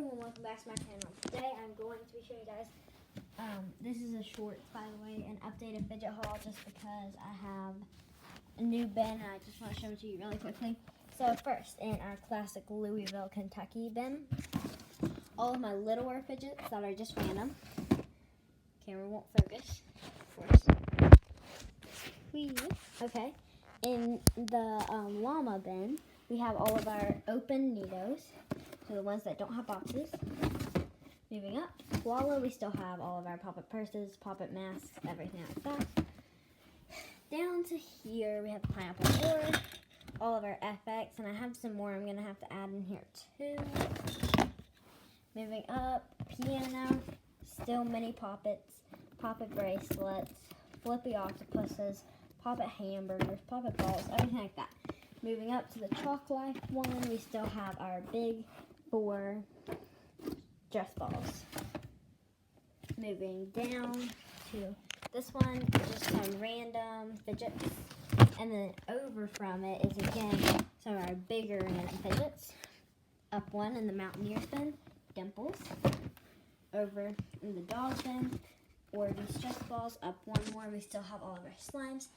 everyone, welcome back to my channel. Today I'm going to be showing you guys, this is a short, by the way, an updated fidget haul just because I have a new bin and I just want to show it to you really quickly. So first, in our classic Louisville, Kentucky bin, all of my littler fidgets that are just random. Camera won't focus, of course. Okay, in the llama bin, we have all of our open Nidos. So the ones that don't have boxes. Moving up, koala, we still have all of our pop-up purses, pop-up masks, everything like that. Down to here, we have pineapple board, all of our FX, and I have some more I'm going to have to add in here too. Moving up, piano, still mini pop-its, pop-it bracelets, flippy octopuses, pop-it hamburgers, pop-it balls, everything like that. Moving up to the Chalk Life one, we still have our big 4 dress balls. Moving down to this one, just some random fidgets. And then over from it is again some of our bigger random fidgets. Up one in the Mountaineers bin, Dimples. Over in the dog bin, Orbeez stress balls. Up one more, we still have all of our slimes.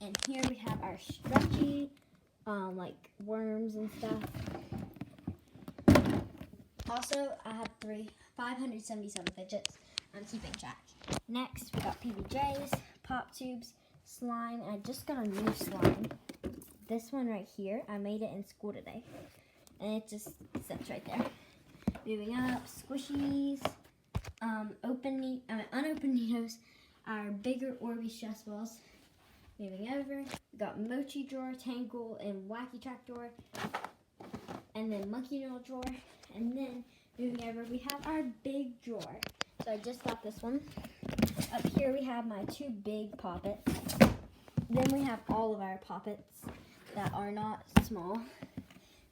And here we have our stretchy, like worms and stuff. Also, I have 577 fidgets. I'm keeping track. Next, we got PBJs, pop tubes, slime. I just got a new slime. This one right here, I made it in school today. And it just sits right there. Moving up, squishies, unopened Nidos, our bigger Orbeez stress balls. Moving over, we got Mochi drawer, Tangle, and Wacky Track drawer. And then Monkey Noodle drawer. And then, moving over, we have our big drawer. So I just got this one. Up here we have my 2 big poppets. Then we have all of our poppets that are not small.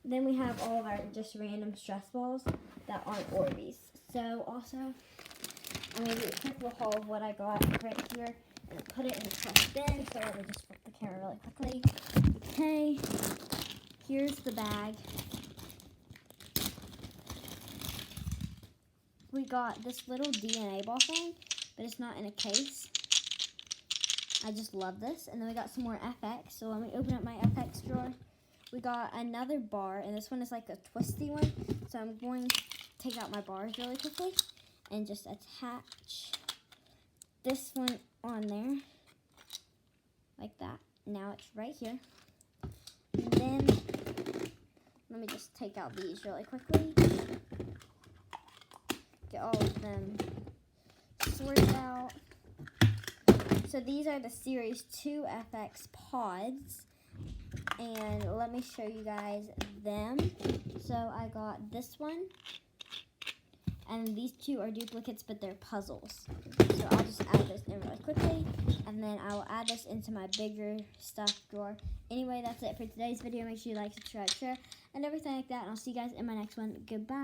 Then we have all of our just random stress balls that aren't Orbeez. So also, I'm going to do a quick little haul of what I got right here. And put it in the trash bin. So let me just flip the camera really quickly. Okay, here's the bag. We got this little DNA ball thing, but it's not in a case. I just love this. And then we got some more FX. So let me open up my FX drawer. We got another bar, and this one is like a twisty one. So I'm going to take out my bars really quickly and just attach this one on there, like that. Now it's right here. And then, let me just take out these really quickly. Get all of them sorted out. So these are the Series 2 FX pods. And let me show you guys them. So I got this one. And these 2 are duplicates, but they're puzzles. So I'll just add this in really quickly. And then I will add this into my bigger stuff drawer. Anyway, that's it for today's video. Make sure you like, subscribe, share, and everything like that. And I'll see you guys in my next one. Goodbye.